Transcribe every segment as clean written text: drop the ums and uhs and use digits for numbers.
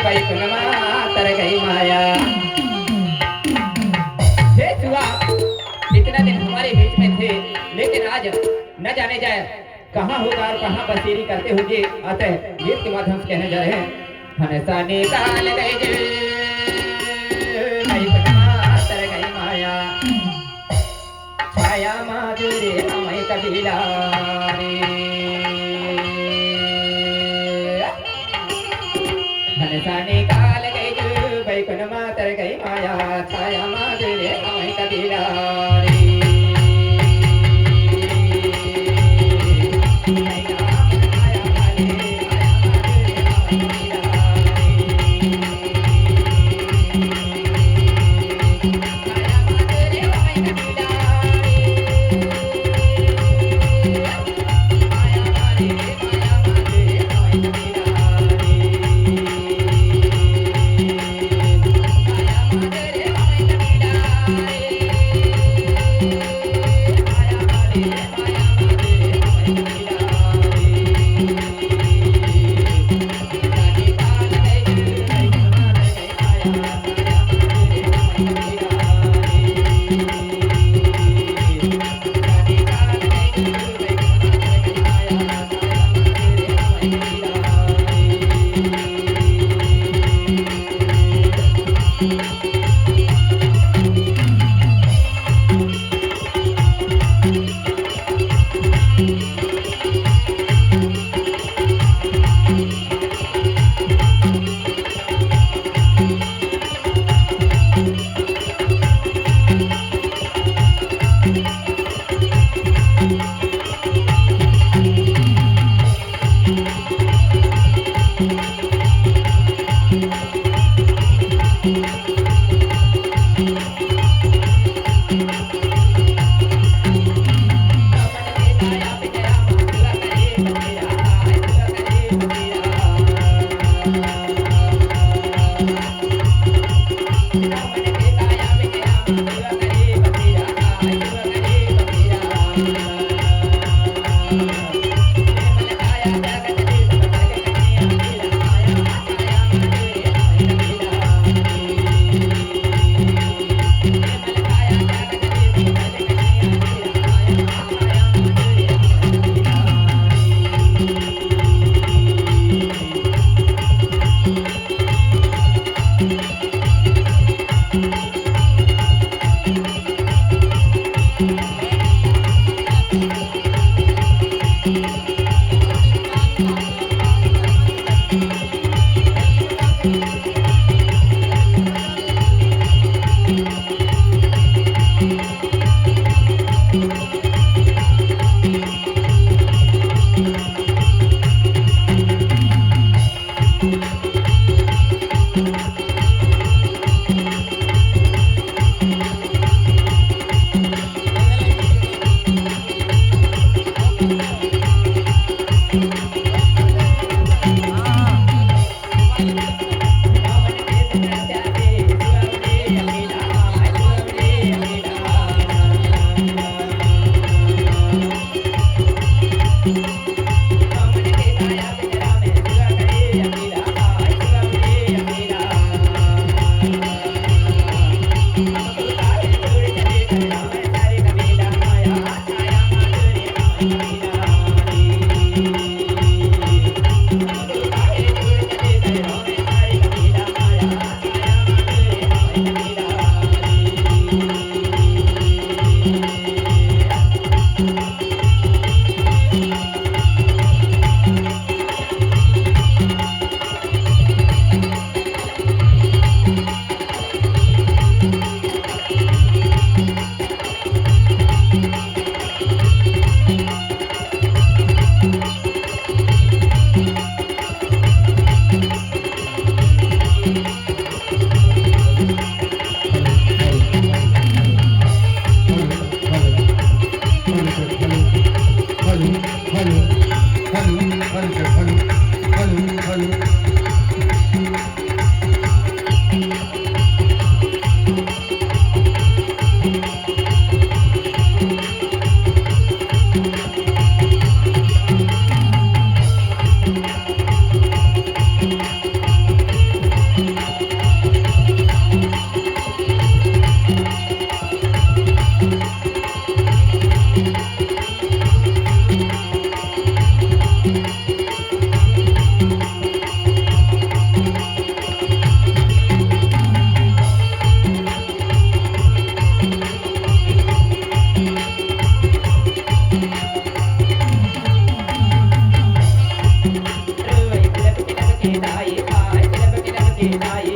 बैकुन मातर गई माया। हे जुआ, इतना दिन हमारे बीच में थे, लेकिन आज न जाने जाए कहाँ होगा और कहाँ बसेरी करते होंगे। अतः गीत के माध्यम से कहने जा रहे हैं, हंसा निकाल गए बैकुन मातर गई माया, छाया माधुरी अमय कबीला रे। हंसा निकाल गई बैकुन मातर गई माया, छाया माधुरी अमय कबीला रे। लाई आय तिलक की लाई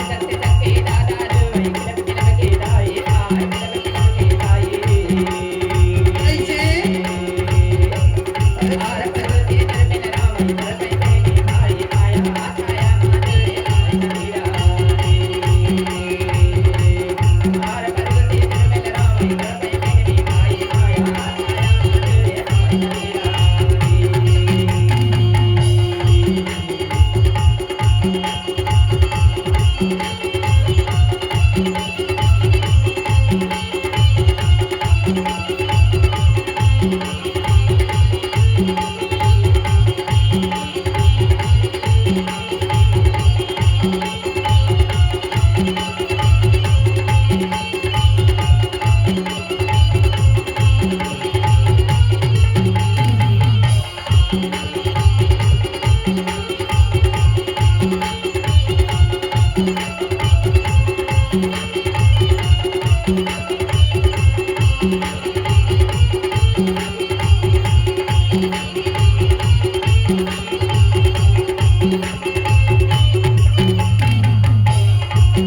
सत्य सत्य दादा रे तिलक की लाई आय तिलक की लाई कैसे आर पर्वती निर्मल राम परपै मेरी भाई आया छाया माते आय मीरा आर पर्वती निर्मल राम परपै मेरी भाई आया छाया माते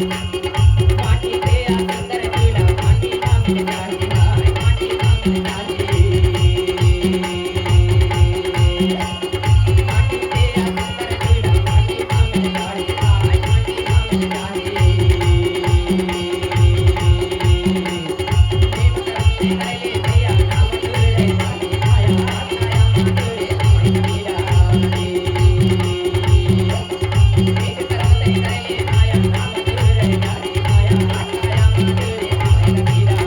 माटी पे अंदर चूल्हा माटी मांगने जाती हाय माटी मांगने जाती माटी पे अंदर चूल्हा माटी मांगने जाती हाय माटी मांगने जाती प्रेम करते भैया नाम तुरे जाती आया छाया मातुरे आय मीरा एक तरफ से करले आया नाम तुरे जाती आया छाया मातुरे आय मीरा